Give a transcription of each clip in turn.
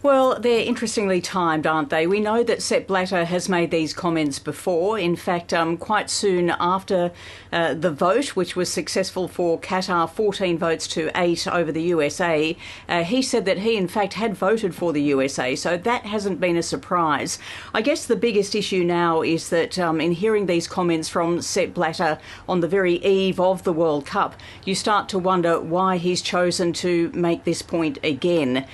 Well, they're interestingly timed, aren't they? We know that Sepp Blatter has made these comments before. In fact, quite soon after the vote, which was successful for Qatar, 14 votes to 8 over the USA, he said that he, in fact, had voted for the USA. So that hasn't been a surprise. I guess the biggest issue now is that in hearing these comments from Sepp Blatter on the very eve of the World Cup, you start to wonder why he's chosen to make this point again.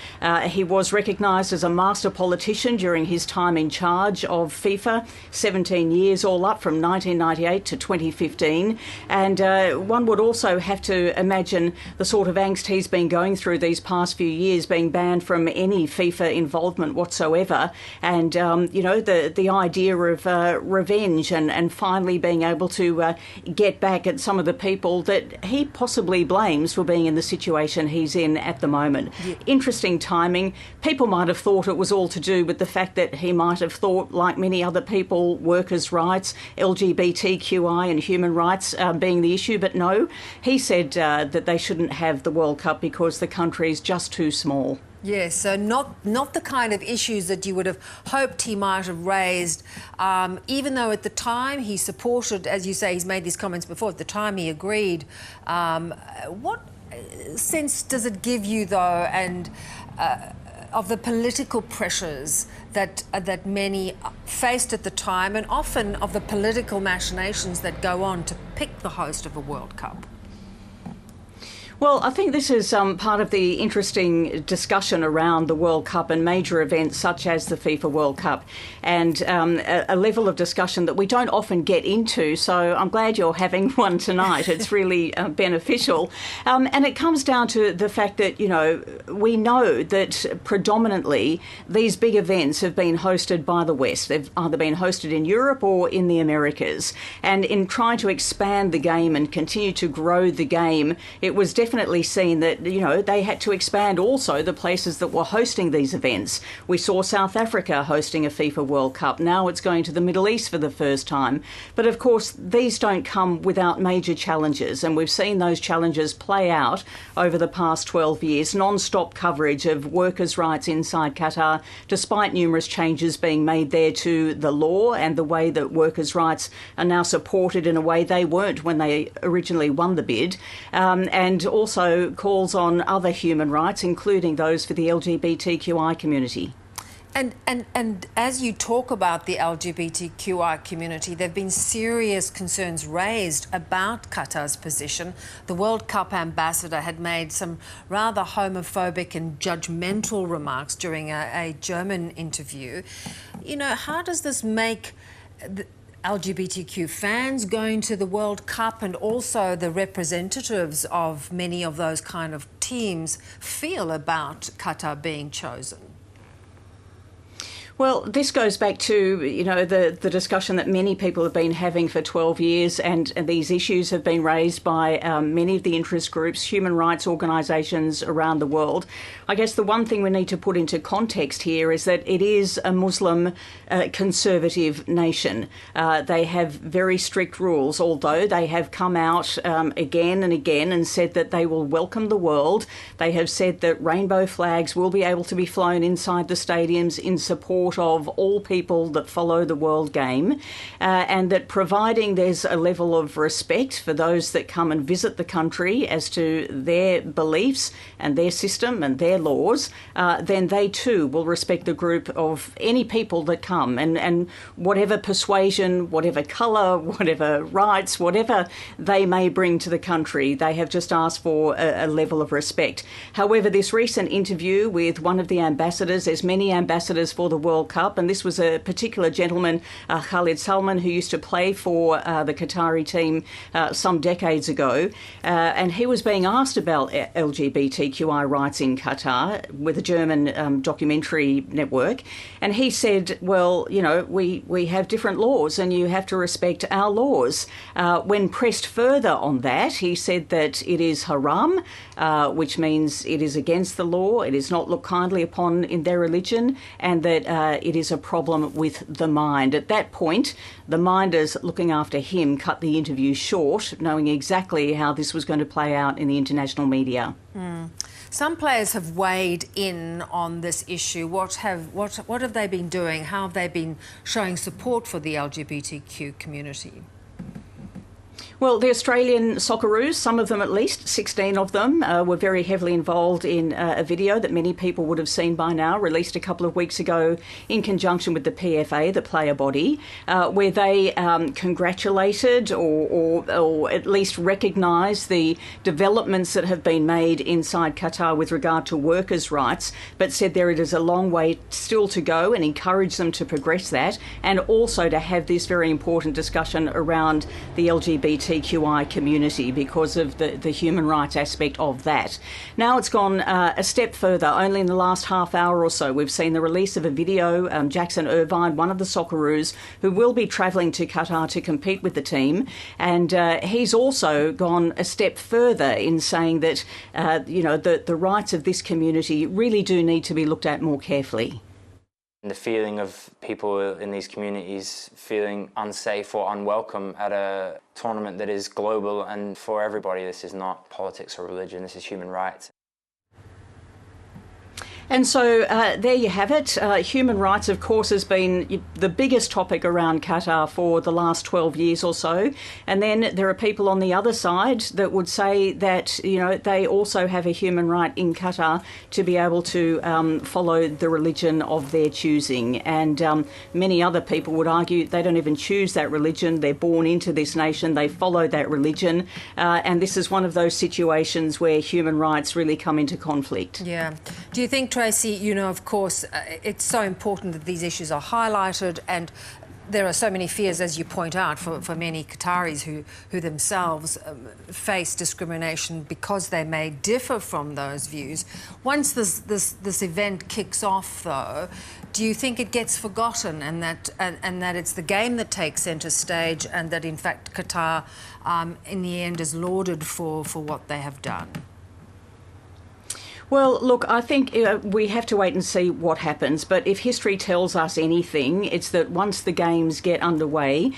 He was recognised as a master politician during his time in charge of FIFA, 17 years all up from 1998 to 2015. And one would also have to imagine the sort of angst he's been going through these past few years, being banned from any FIFA involvement whatsoever. And, you know, the idea of revenge and finally being able to get back at some of the people that he possibly blames for being in the situation he's in at the moment. Yeah. Interesting timing. People might have thought it was all to do with the fact that he might have thought, like many other people, workers' rights, LGBTQI and human rights being the issue, but no, he said that they shouldn't have the World Cup because the country is just too small. Yes, so not the kind of issues that you would have hoped he might have raised, even though at the time he supported, as you say, he's made these comments before, at the time he agreed. What sense does it give you, though, and of the political pressures that many faced at the time, and often of the political machinations that go on to pick the host of a World Cup? Well, I think this is part of the interesting discussion around the World Cup and major events such as the FIFA World Cup, and a level of discussion that we don't often get into, so I'm glad you're having one tonight. It's really beneficial. And it comes down to the fact that, you know, we know that predominantly these big events have been hosted by the West. They've either been hosted in Europe or in the Americas. And in trying to expand the game and continue to grow the game, it was definitely seen that, you know, they had to expand also the places that were hosting these events. We saw South Africa hosting a FIFA World Cup. Now it's going to the Middle East for the first time. But of course, these don't come without major challenges, and we've seen those challenges play out over the past 12 years. Non-stop coverage of workers' rights inside Qatar, despite numerous changes being made there to the law and the way that workers' rights are now supported in a way they weren't when they originally won the bid. And also calls on other human rights, including those for the LGBTQI community. And as you talk about the LGBTQI community, there have been serious concerns raised about Qatar's position. The World Cup ambassador had made some rather homophobic and judgmental remarks during a German interview. You know, how does this make LGBTQ fans going to the World Cup and also the representatives of many of those kind of teams feel about Qatar being chosen? Well, this goes back to, you know, the discussion that many people have been having for 12 years, and these issues have been raised by many of the interest groups, human rights organisations around the world. I guess the one thing we need to put into context here is that it is a Muslim conservative nation. They have very strict rules, although they have come out again and again and said that they will welcome the world. They have said that rainbow flags will be able to be flown inside the stadiums in support of all people that follow the world game, and that providing there's a level of respect for those that come and visit the country as to their beliefs and their system and their laws, then they too will respect the group of any people that come, and whatever persuasion, whatever colour, whatever rights, whatever they may bring to the country, they have just asked for a level of respect. However, this recent interview with one of the ambassadors, there's many ambassadors for the World Cup, and this was a particular gentleman, Khalid Salman, who used to play for the Qatari team some decades ago, and he was being asked about LGBTQI rights in Qatar with a German documentary network, and he said, well, you know, we have different laws and you have to respect our laws. When pressed further on that, he said that it is haram, which means it is against the law, it is not looked kindly upon in their religion, and that it is a problem with the mind. At that point, the minders looking after him cut the interview short, knowing exactly how this was going to play out in the international media. Some players have weighed in on this issue. What have they been doing? How have they been showing support for the LGBTQ community? Well, the Australian Socceroos, some of them at least, 16 of them, were very heavily involved in a video that many people would have seen by now, released a couple of weeks ago in conjunction with the PFA, the player body, where they congratulated or at least recognised the developments that have been made inside Qatar with regard to workers' rights, but said there is a long way still to go and encourage them to progress that, and also to have this very important discussion around the LGBTQI community because of the human rights aspect of that. Now it's gone a step further. Only in the last half hour or so we've seen the release of a video. Jackson Irvine, one of the Socceroos, who will be travelling to Qatar to compete with the team, and he's also gone a step further in saying that the rights of this community really do need to be looked at more carefully. The feeling of people in these communities feeling unsafe or unwelcome at a tournament that is global and for everybody. This is not politics or religion, this is human rights. And so there you have it. Human rights, of course, has been the biggest topic around Qatar for the last 12 years or so. And then there are people on the other side that would say that, they also have a human right in Qatar to be able to follow the religion of their choosing. And many other people would argue they don't even choose that religion. They're born into this nation. They follow that religion. And this is one of those situations where human rights really come into conflict. Yeah. Do you think, Tracey, of course, it's so important that these issues are highlighted, and there are so many fears, as you point out, for many Qataris who themselves face discrimination because they may differ from those views. Once this event kicks off, though, do you think it gets forgotten and that it's the game that takes centre stage, and that, in fact, Qatar, in the end, is lauded for what they have done? Well, look, I think we have to wait and see what happens. But if history tells us anything, it's that once the games get underway,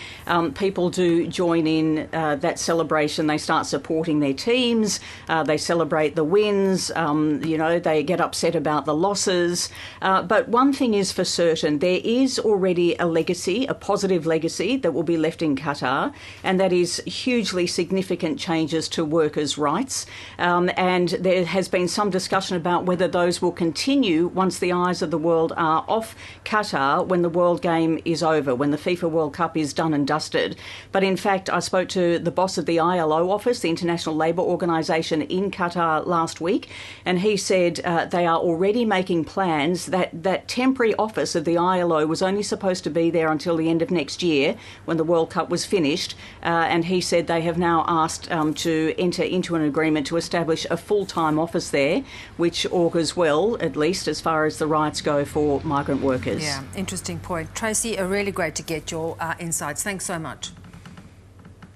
people do join in that celebration. They start supporting their teams. They celebrate the wins. They get upset about the losses. But one thing is for certain, there is already a legacy, a positive legacy that will be left in Qatar, and that is hugely significant changes to workers' rights. And there has been some discussion about whether those will continue once the eyes of the world are off Qatar when the World Game is over, when the FIFA World Cup is done and dusted. But in fact, I spoke to the boss of the ILO office, the International Labour Organisation in Qatar last week, and he said they are already making plans. That temporary office of the ILO was only supposed to be there until the end of next year when the World Cup was finished, and he said they have now asked to enter into an agreement to establish a full-time office there, which augurs well, at least as far as the rights go for migrant workers. Yeah, interesting point. Tracey, really great to get your insights. Thanks so much.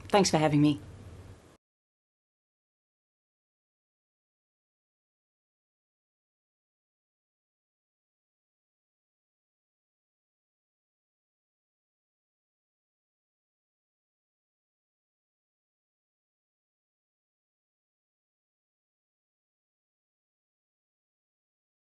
Thanks for having me.